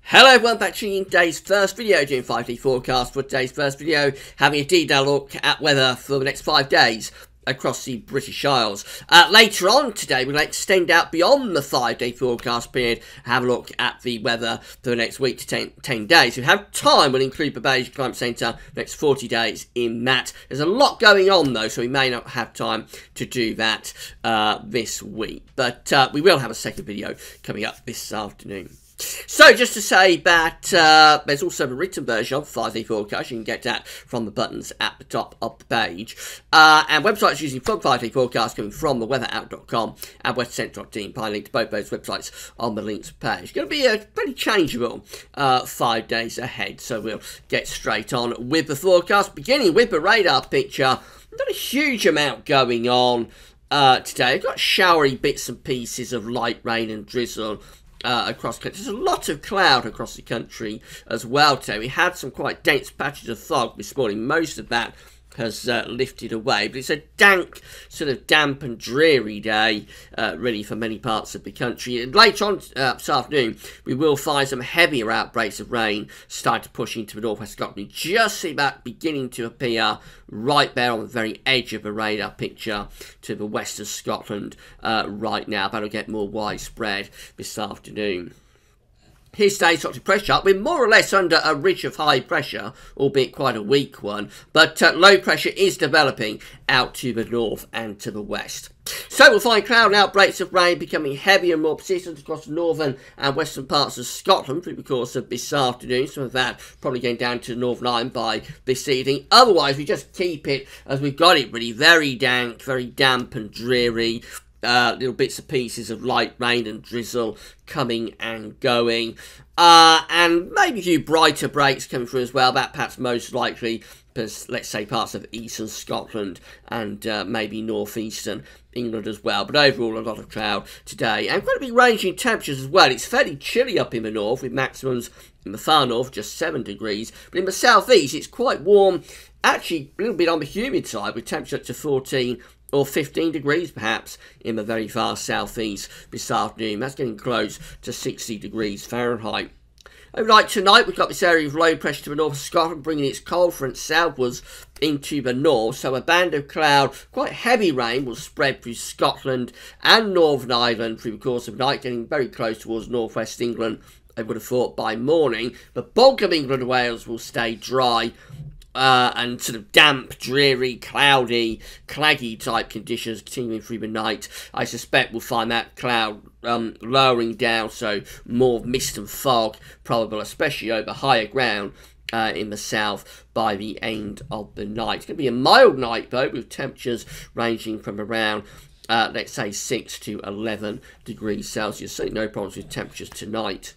Hello everyone, back to today's first video, doing 5D forecast for today's first video, having a detailed look at weather for the next 5 days across the British Isles. Later on today, we're going to extend out beyond the 5-day forecast period, have a look at the weather for the next week to 10 days. If you have time, we'll include Babbage Climate Centre next 40 days in that. There's a lot going on though, so we may not have time to do that this week. But we will have a second video coming up this afternoon. So, just to say that there's also a written version of 5-day forecast. You can get that from the buttons at the top of the page. And websites using from 5-day forecast coming from theweatherout.com and westcentre.de. I'll link to both those websites on the links page. It's going to be a pretty changeable 5 days ahead. So, we'll get straight on with the forecast, beginning with the radar picture. Not a huge amount going on today. I've got showery bits and pieces of light rain and drizzle across the country. There's a lot of cloud across the country as well today. We had some quite dense patches of fog this morning. Most of that has lifted away, but it's a dank, sort of damp and dreary day really for many parts of the country. And later on this afternoon, we will find some heavier outbreaks of rain start to push into the northwest Scotland. Just see that beginning to appear right there on the very edge of the radar picture to the west of Scotland right now. That'll get more widespread this afternoon. Here's today's tropical pressure. We're more or less under a ridge of high pressure, albeit quite a weak one, but low pressure is developing out to the north and to the west. So we'll find cloud and outbreaks of rain becoming heavier and more persistent across the northern and western parts of Scotland through the course of this afternoon. Some of that probably getting down to the Northern Ireland by this evening. Otherwise, we just keep it as we've got it, really very dank, very damp and dreary. Little bits and pieces of light rain and drizzle coming and going. And maybe a few brighter breaks coming through as well. That perhaps most likely, let's say, parts of eastern Scotland and maybe northeastern England as well. But overall, a lot of cloud today. And quite a big range in temperatures as well. It's fairly chilly up in the north with maximums in the far north just 7 degrees. But in the southeast, it's quite warm. Actually, a little bit on the humid side with temperature up to 14 or 15 degrees perhaps in the very far southeast this afternoon. That's getting close to 60 degrees Fahrenheit. Overnight tonight, we've got this area of low pressure to the north of Scotland, bringing its cold front southwards into the north. So a band of cloud, quite heavy rain, will spread through Scotland and Northern Ireland through the course of the night, getting very close towards northwest England, I would have thought, by morning. The bulk of England and Wales will stay dry. And sort of damp, dreary, cloudy, claggy type conditions continuing through the night. I suspect we'll find that cloud lowering down, so more mist and fog probable, especially over higher ground in the south by the end of the night. It's going to be a mild night though, with temperatures ranging from around let's say 6 to 11 degrees Celsius. So no problems with temperatures tonight.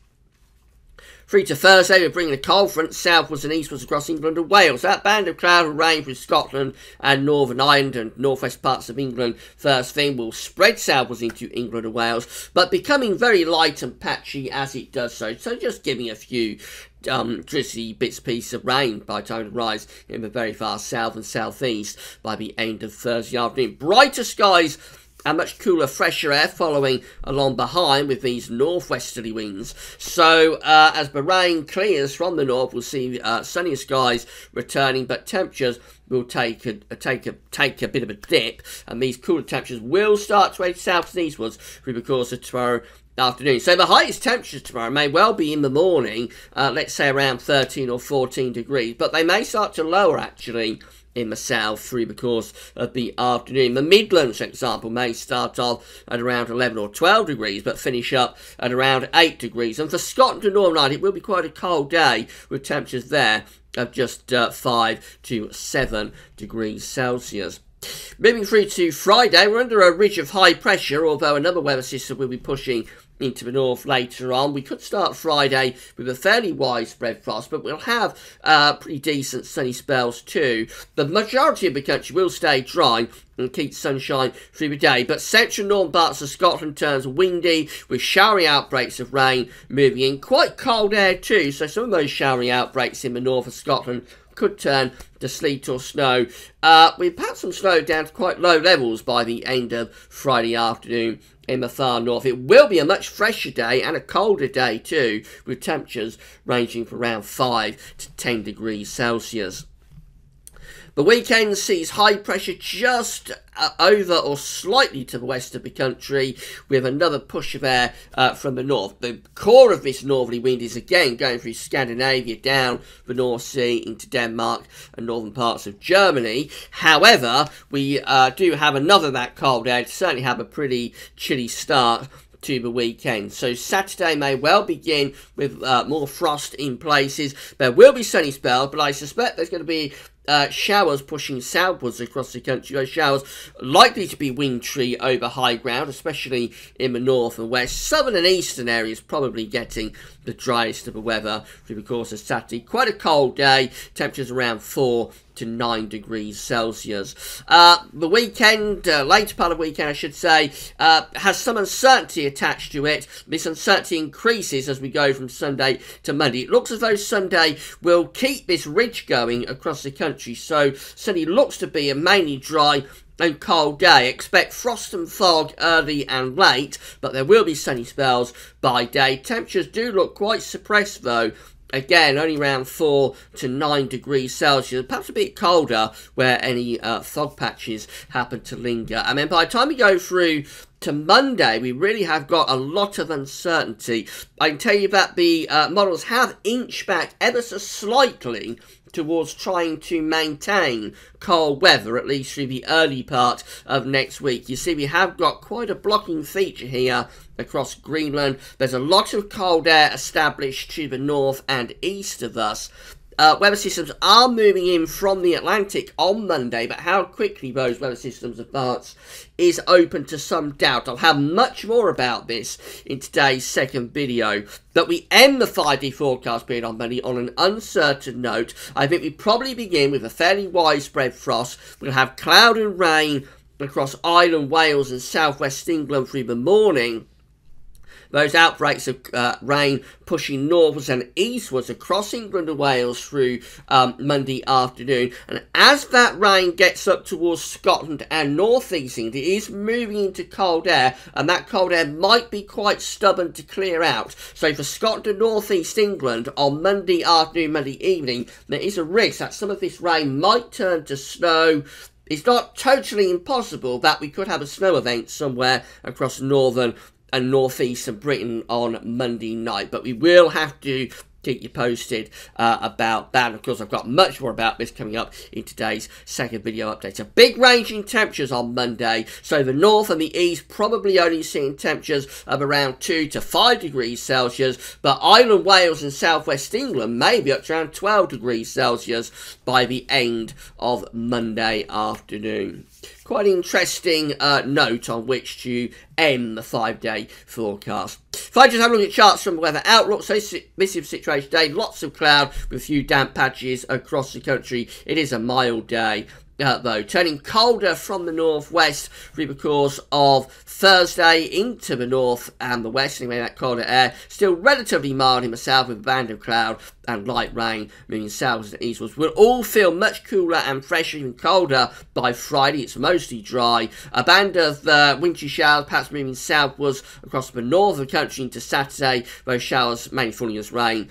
Through to Thursday, we're bringing a cold front southwards and eastwards across England and Wales. That band of cloud and rain through Scotland and Northern Ireland and northwest parts of England first thing will spread southwards into England and Wales, but becoming very light and patchy as it does so. So just giving a few drizzly bits pieces of rain by the time it rise in the very far south and southeast by the end of Thursday afternoon. Brighter skies and much cooler, fresher air following along behind with these northwesterly winds. So as the rain clears from the north, we'll see sunnier skies returning, but temperatures will take a bit of a dip, and these cooler temperatures will start to head south and eastwards through the course of tomorrow afternoon. So the highest temperatures tomorrow may well be in the morning, let's say around 13 or 14 degrees, but they may start to lower actually in the south through the course of the afternoon. The Midlands, for example, may start off at around 11 or 12 degrees, but finish up at around 8 degrees. And for Scotland and Northern Ireland, it will be quite a cold day, with temperatures there of just 5 to 7 degrees Celsius. Moving through to Friday, we're under a ridge of high pressure, although another weather system will be pushing into the north later on. We could start Friday with a fairly widespread frost, but we'll have pretty decent sunny spells too. The majority of the country will stay dry and keep sunshine through the day, but central and northern parts of Scotland turns windy with showery outbreaks of rain moving in. Quite cold air too, so some of those showery outbreaks in the north of Scotland could turn to sleet or snow. We've had some snow down to quite low levels by the end of Friday afternoon in the far north. It will be a much fresher day and a colder day too, with temperatures ranging from around 5 to 10 degrees Celsius. The weekend sees high pressure just over or slightly to the west of the country, with another push of air from the north. The core of this northerly wind is again going through Scandinavia, down the North Sea into Denmark and northern parts of Germany. However, we do have another of that cold air to certainly have a pretty chilly start to the weekend. So Saturday may well begin with more frost in places. There will be sunny spells, but I suspect there's going to be showers pushing southwards across the country. Those showers likely to be wintry over high ground, especially in the north and west. Southern and eastern areas probably getting the driest of the weather through the course of Saturday. Quite a cold day, temperatures around 4 to 9 degrees Celsius. The weekend, later part of the weekend I should say, has some uncertainty attached to it. This uncertainty increases as we go from Sunday to Monday. It looks as though Sunday will keep this ridge going across the country, so Sunday looks to be a mainly dry and cold day. Expect frost and fog early and late, but there will be sunny spells by day. Temperatures do look quite suppressed though. Again, only around 4 to 9 degrees Celsius, perhaps a bit colder where any fog patches happen to linger. And then by the time we go through to Monday, we really have got a lot of uncertainty. I can tell you that the models have inched back ever so slightly towards trying to maintain cold weather, at least through the early part of next week. You see, we have got quite a blocking feature here across Greenland. There's a lot of cold air established to the north and east of us. Weather systems are moving in from the Atlantic on Monday, but how quickly those weather systems advance is open to some doubt. I'll have much more about this in today's second video. But we end the 5-day forecast period on Monday on an uncertain note. I think we probably begin with a fairly widespread frost. We'll have cloud and rain across Ireland, Wales and southwest England through the morning. Those outbreaks of rain pushing northwards and eastwards across England and Wales through Monday afternoon. And as that rain gets up towards Scotland and North East England, it is moving into cold air, and that cold air might be quite stubborn to clear out. So for Scotland and North East England on Monday afternoon, Monday evening, there is a risk that some of this rain might turn to snow. It's not totally impossible that we could have a snow event somewhere across northern and northeastern Britain on Monday night, but we will have to keep you posted about that. Of course, I've got much more about this coming up in today's second video update. A big range in temperatures on Monday, so the north and the east probably only seeing temperatures of around 2 to 5 degrees Celsius, but Ireland, Wales and southwest England may be up to around 12 degrees Celsius by the end of Monday afternoon. Quite an interesting note on which to end the 5-day forecast. If I just have a look at charts from the Weather Outlook, so this is the situation today. Lots of cloud with a few damp patches across the country. It is a mild day. Though, turning colder from the northwest through the course of Thursday into the north and the west, anyway, that colder air. Still relatively mild in the south with a band of cloud and light rain moving southwards and eastwards. We'll all feel much cooler and fresher, even colder by Friday. It's mostly dry. A band of wintry showers perhaps moving southwards across the north of the country into Saturday. Those showers mainly falling as rain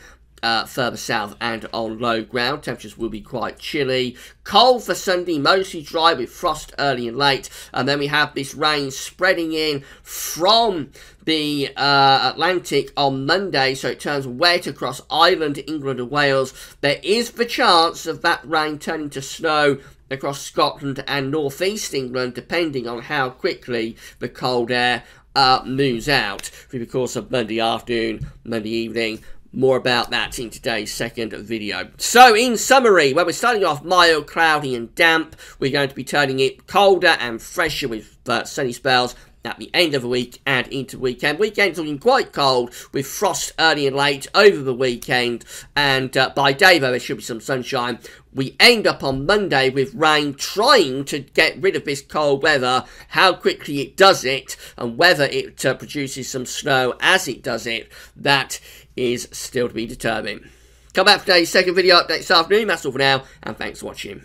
further south and on low ground. Temperatures will be quite chilly. Cold for Sunday, mostly dry with frost early and late. And then we have this rain spreading in from the Atlantic on Monday, so it turns wet across Ireland, England and Wales. There is the chance of that rain turning to snow across Scotland and North East England, depending on how quickly the cold air moves out through the course of Monday afternoon, Monday evening. More about that in today's second video. So, in summary, when we're starting off mild, cloudy and damp, we're going to be turning it colder and fresher with sunny spells at the end of the week and into the weekend. Weekend's looking quite cold with frost early and late over the weekend, and by day though there should be some sunshine. We end up on Monday with rain trying to get rid of this cold weather. How quickly it does it and whether it produces some snow as it does it, that is still to be determined. Come back for today's second video update this afternoon. That's all for now, and thanks for watching.